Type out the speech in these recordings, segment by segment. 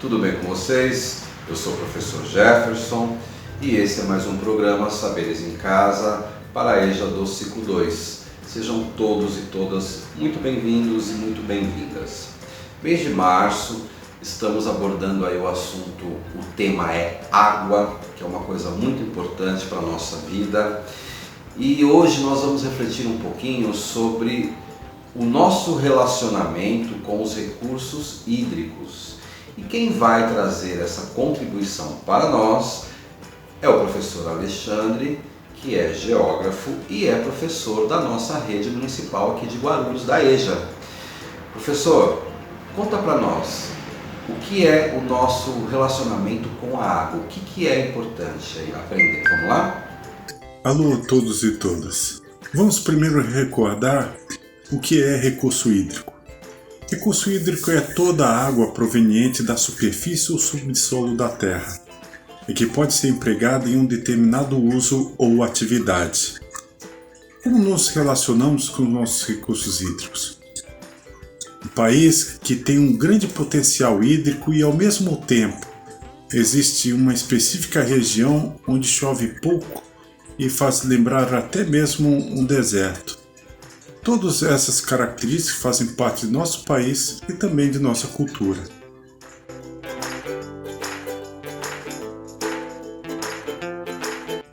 Tudo bem com vocês? Eu sou o professor Jefferson e esse é mais um programa Saberes em Casa para a EJA do Ciclo 2. Sejam todos e todas muito bem-vindos e muito bem-vindas. Mês de março, estamos abordando aí o assunto, o tema é água, que é uma coisa muito importante para a nossa vida. E hoje nós vamos refletir um pouquinho sobre o nosso relacionamento com os recursos hídricos. E quem vai trazer essa contribuição para nós é o professor Alexandre, que é geógrafo e é professor da nossa rede municipal aqui de Guarulhos, da EJA. Professor, conta para nós, o que é o nosso relacionamento com a água? O que é importante aí aprender? Vamos lá? Alô todos e todas. Vamos primeiro recordar o que é recurso hídrico. Recurso hídrico é toda a água proveniente da superfície ou subsolo da terra e que pode ser empregada em um determinado uso ou atividade. Como nos relacionamos com os nossos recursos hídricos? Um país que tem um grande potencial hídrico e ao mesmo tempo existe uma específica região onde chove pouco e faz lembrar até mesmo um deserto. Todas essas características fazem parte do nosso país e também de nossa cultura.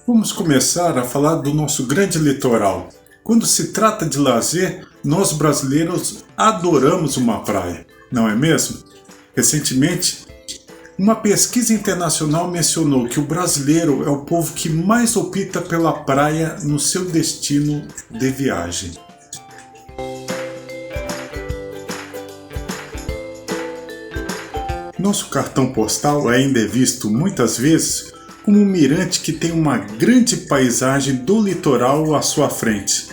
Vamos começar a falar do nosso grande litoral. Quando se trata de lazer, nós brasileiros adoramos uma praia, não é mesmo? Recentemente, uma pesquisa internacional mencionou que o brasileiro é o povo que mais opta pela praia no seu destino de viagem. Nosso cartão postal ainda é visto muitas vezes como um mirante que tem uma grande paisagem do litoral à sua frente.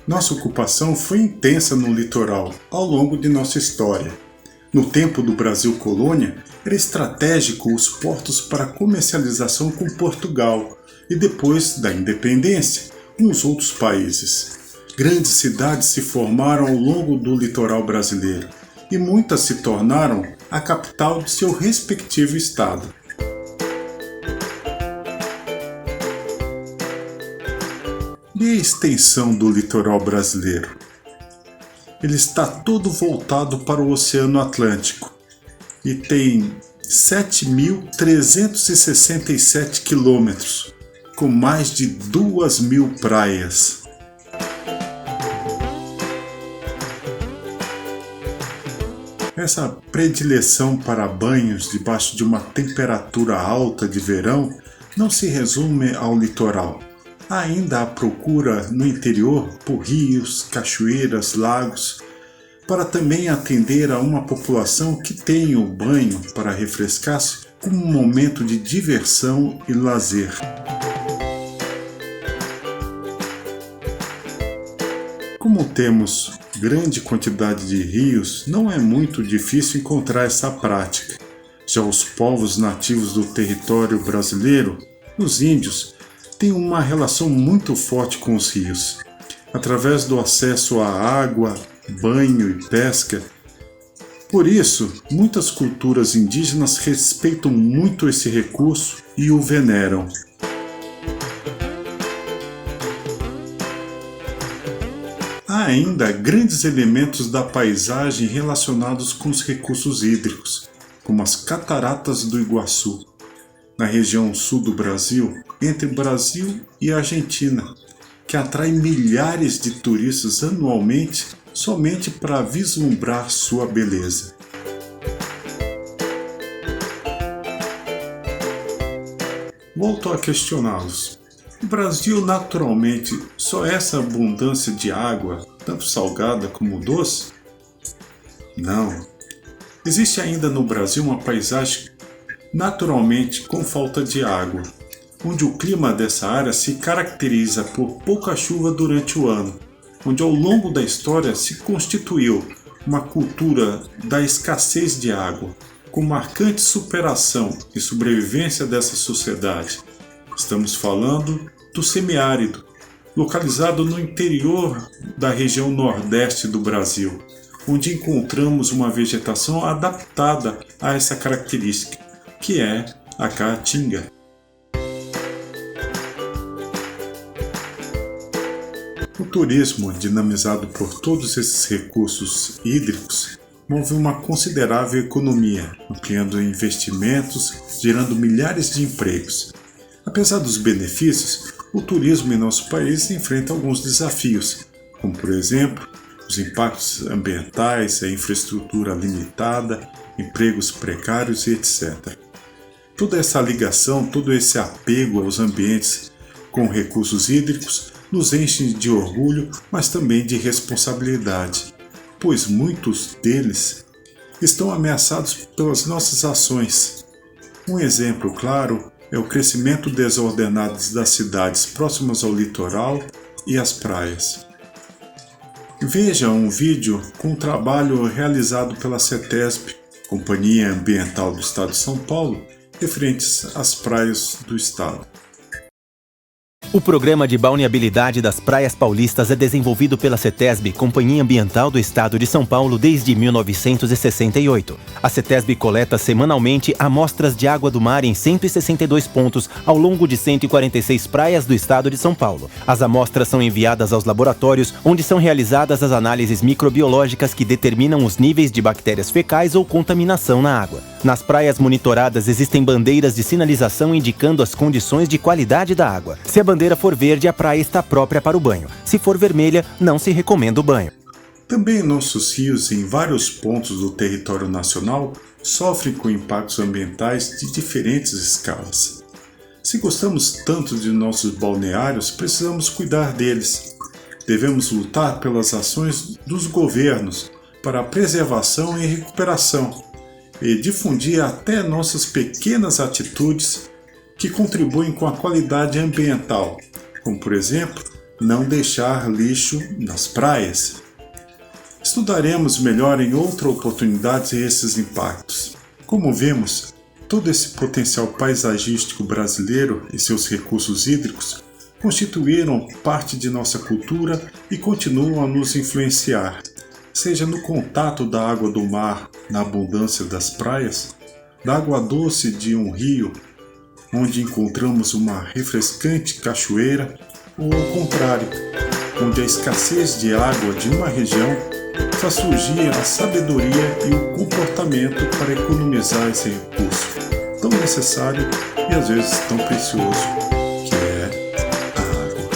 Nossa ocupação foi intensa no litoral ao longo de nossa história. No tempo do Brasil colônia, era estratégico os portos para comercialização com Portugal e depois da independência com os outros países. Grandes cidades se formaram ao longo do litoral brasileiro e muitas se tornaram a capital de seu respectivo estado. E a extensão do litoral brasileiro? Ele está todo voltado para o Oceano Atlântico e tem 7.367 quilômetros, com mais de 2.000 praias. Essa predileção para banhos debaixo de uma temperatura alta de verão não se resume ao litoral. Há ainda a procura no interior por rios, cachoeiras, lagos, para também atender a uma população que tem o banho para refrescar-se como um momento de diversão e lazer. Como temos grande quantidade de rios, não é muito difícil encontrar essa prática. Já os povos nativos do território brasileiro, os índios, têm uma relação muito forte com os rios. Através do acesso à água, banho e pesca. Por isso, muitas culturas indígenas respeitam muito esse recurso e o veneram. Há ainda grandes elementos da paisagem relacionados com os recursos hídricos, como as Cataratas do Iguaçu, na região sul do Brasil, entre Brasil e Argentina, que atrai milhares de turistas anualmente somente para vislumbrar sua beleza. Volto a questioná-los. O Brasil naturalmente só é essa abundância de água, tanto salgada como doce? Não. Existe ainda no Brasil uma paisagem naturalmente com falta de água, onde o clima dessa área se caracteriza por pouca chuva durante o ano, onde ao longo da história se constituiu uma cultura da escassez de água, com marcante superação e sobrevivência dessa sociedade. Estamos falando do semiárido, localizado no interior da região nordeste do Brasil, onde encontramos uma vegetação adaptada a essa característica, que é a caatinga. O turismo, dinamizado por todos esses recursos hídricos, move uma considerável economia, ampliando investimentos, gerando milhares de empregos. Apesar dos benefícios, o turismo em nosso país enfrenta alguns desafios, como por exemplo, os impactos ambientais, a infraestrutura limitada, empregos precários e etc. Toda essa ligação, todo esse apego aos ambientes com recursos hídricos nos enche de orgulho, mas também de responsabilidade, pois muitos deles estão ameaçados pelas nossas ações. Um exemplo claro é o crescimento desordenado das cidades próximas ao litoral e às praias. Veja um vídeo com um trabalho realizado pela CETESB, Companhia Ambiental do Estado de São Paulo, referentes às praias do estado. O programa de balneabilidade das praias paulistas é desenvolvido pela CETESB, Companhia Ambiental do Estado de São Paulo, desde 1968. A CETESB coleta semanalmente amostras de água do mar em 162 pontos ao longo de 146 praias do estado de São Paulo. As amostras são enviadas aos laboratórios, onde são realizadas as análises microbiológicas que determinam os níveis de bactérias fecais ou contaminação na água. Nas praias monitoradas existem bandeiras de sinalização indicando as condições de qualidade da água. Se a bandeira for verde, a praia está própria para o banho. Se for vermelha, não se recomenda o banho. Também nossos rios, em vários pontos do território nacional, sofrem com impactos ambientais de diferentes escalas. Se gostamos tanto de nossos balneários, precisamos cuidar deles. Devemos lutar pelas ações dos governos para a preservação e recuperação, e difundir até nossas pequenas atitudes que contribuem com a qualidade ambiental, como por exemplo, não deixar lixo nas praias. Estudaremos melhor em outra oportunidade esses impactos. Como vemos, todo esse potencial paisagístico brasileiro e seus recursos hídricos constituíram parte de nossa cultura e continuam a nos influenciar, seja no contato da água do mar, na abundância das praias, da água doce de um rio, onde encontramos uma refrescante cachoeira, ou ao contrário, onde a escassez de água de uma região faz surgir a sabedoria e o comportamento para economizar esse recurso tão necessário e às vezes tão precioso, que é a água.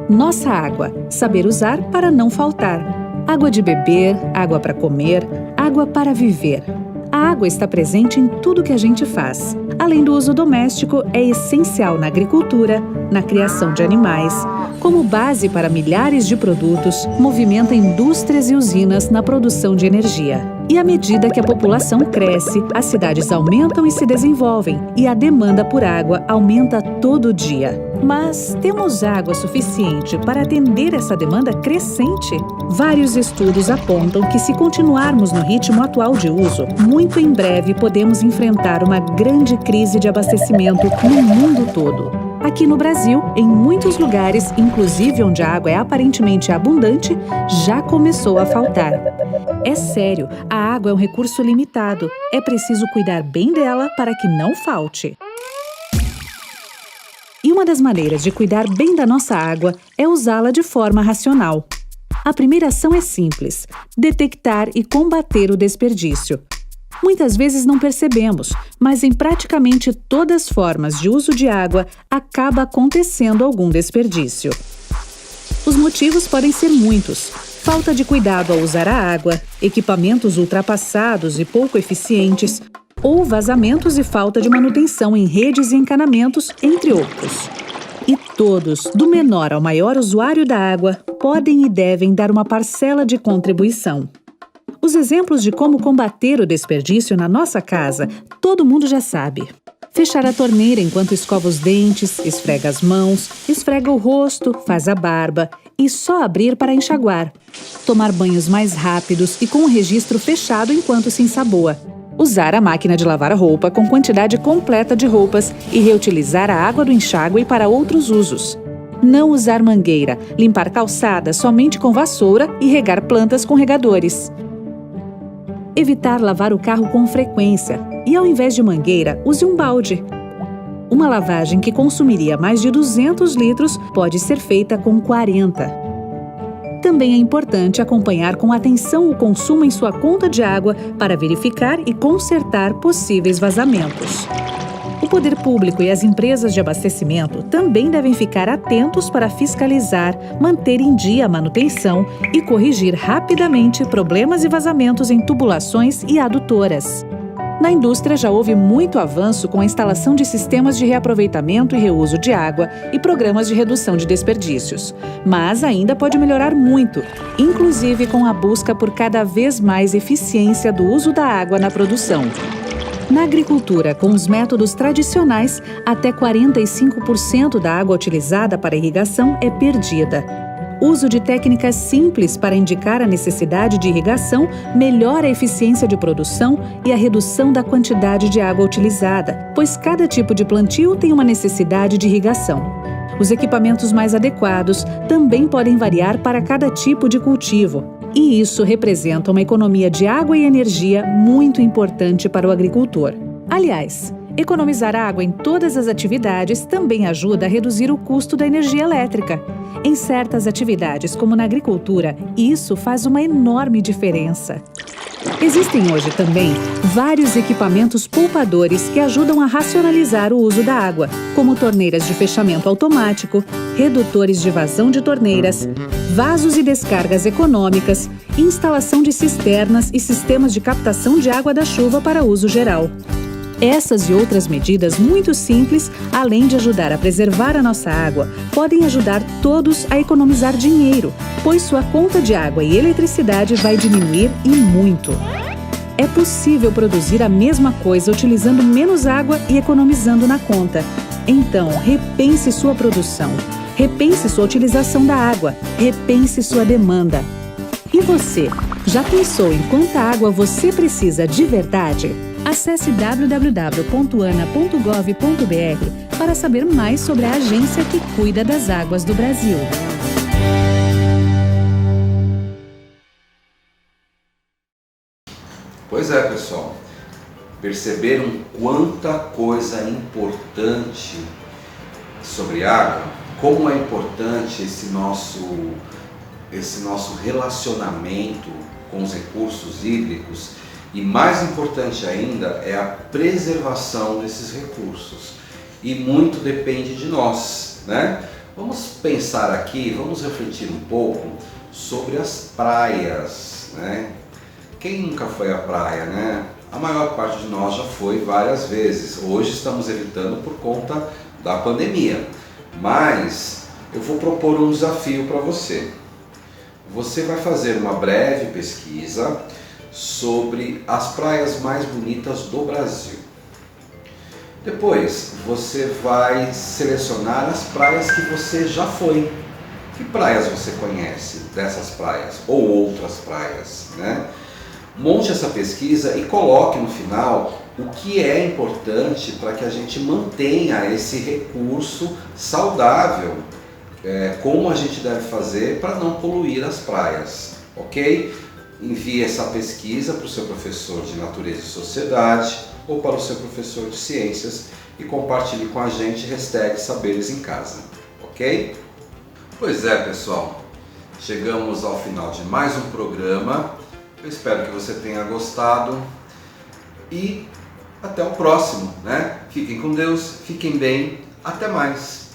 Nossa água. Saber usar para não faltar. Água de beber, água para comer, água para viver. A água está presente em tudo que a gente faz. Além do uso doméstico, é essencial na agricultura, na criação de animais, como base para milhares de produtos, movimenta indústrias e usinas na produção de energia. E à medida que a população cresce, as cidades aumentam e se desenvolvem, e a demanda por água aumenta todo dia. Mas temos água suficiente para atender essa demanda crescente? Vários estudos apontam que, se continuarmos no ritmo atual de uso, muito em breve podemos enfrentar uma grande crise de abastecimento no mundo todo. Aqui no Brasil, em muitos lugares, inclusive onde a água é aparentemente abundante, já começou a faltar. É sério, a água é um recurso limitado. É preciso cuidar bem dela para que não falte. E uma das maneiras de cuidar bem da nossa água é usá-la de forma racional. A primeira ação é simples: detectar e combater o desperdício. Muitas vezes não percebemos, mas em praticamente todas as formas de uso de água acaba acontecendo algum desperdício. Os motivos podem ser muitos: falta de cuidado ao usar a água, equipamentos ultrapassados e pouco eficientes, ou vazamentos e falta de manutenção em redes e encanamentos, entre outros. E todos, do menor ao maior usuário da água, podem e devem dar uma parcela de contribuição. Os exemplos de como combater o desperdício na nossa casa, todo mundo já sabe. Fechar a torneira enquanto escova os dentes, esfrega as mãos, esfrega o rosto, faz a barba e só abrir para enxaguar. Tomar banhos mais rápidos e com o registro fechado enquanto se ensaboa. Usar a máquina de lavar roupa com quantidade completa de roupas e reutilizar a água do enxágue para outros usos. Não usar mangueira, limpar calçada somente com vassoura e regar plantas com regadores. Evitar lavar o carro com frequência e, ao invés de mangueira, use um balde. Uma lavagem que consumiria mais de 200 litros pode ser feita com 40. Também é importante acompanhar com atenção o consumo em sua conta de água para verificar e consertar possíveis vazamentos. O poder público e as empresas de abastecimento também devem ficar atentos para fiscalizar, manter em dia a manutenção e corrigir rapidamente problemas e vazamentos em tubulações e adutoras. Na indústria já houve muito avanço com a instalação de sistemas de reaproveitamento e reuso de água e programas de redução de desperdícios. Mas ainda pode melhorar muito, inclusive com a busca por cada vez mais eficiência do uso da água na produção. Na agricultura, com os métodos tradicionais, até 45% da água utilizada para irrigação é perdida. Uso de técnicas simples para indicar a necessidade de irrigação melhora a eficiência de produção e a redução da quantidade de água utilizada, pois cada tipo de plantio tem uma necessidade de irrigação. Os equipamentos mais adequados também podem variar para cada tipo de cultivo. E isso representa uma economia de água e energia muito importante para o agricultor. Aliás, economizar água em todas as atividades também ajuda a reduzir o custo da energia elétrica. Em certas atividades, como na agricultura, isso faz uma enorme diferença. Existem hoje também vários equipamentos poupadores que ajudam a racionalizar o uso da água, como torneiras de fechamento automático, redutores de vazão de torneiras, vasos e descargas econômicas, instalação de cisternas e sistemas de captação de água da chuva para uso geral. Essas e outras medidas muito simples, além de ajudar a preservar a nossa água, podem ajudar todos a economizar dinheiro, pois sua conta de água e eletricidade vai diminuir e muito. É possível produzir a mesma coisa utilizando menos água e economizando na conta. Então, repense sua produção, repense sua utilização da água, repense sua demanda. E você, já pensou em quanta água você precisa de verdade? Acesse www.ana.gov.br para saber mais sobre a agência que cuida das águas do Brasil. Pois é, pessoal. Perceberam quanta coisa importante sobre água? Como é importante esse nosso relacionamento com os recursos hídricos? E mais importante ainda é a preservação desses recursos. E muito depende de nós, né? Vamos pensar aqui, vamos refletir um pouco sobre as praias, né? Quem nunca foi à praia, né? A maior parte de nós já foi várias vezes. Hoje estamos evitando por conta da pandemia. Mas eu vou propor um desafio para você. Você vai fazer uma breve pesquisa sobre as praias mais bonitas do Brasil. Depois, você vai selecionar as praias que você já foi. Que praias você conhece dessas praias ou outras praias, né? Monte essa pesquisa e coloque no final o que é importante para que a gente mantenha esse recurso saudável, como a gente deve fazer para não poluir as praias, ok? Envie essa pesquisa para o seu professor de Natureza e Sociedade ou para o seu professor de Ciências e compartilhe com a gente #Saberes em Casa, ok? Pois é, pessoal, chegamos ao final de mais um programa. Eu espero que você tenha gostado e até o próximo, né? Fiquem com Deus, fiquem bem, até mais!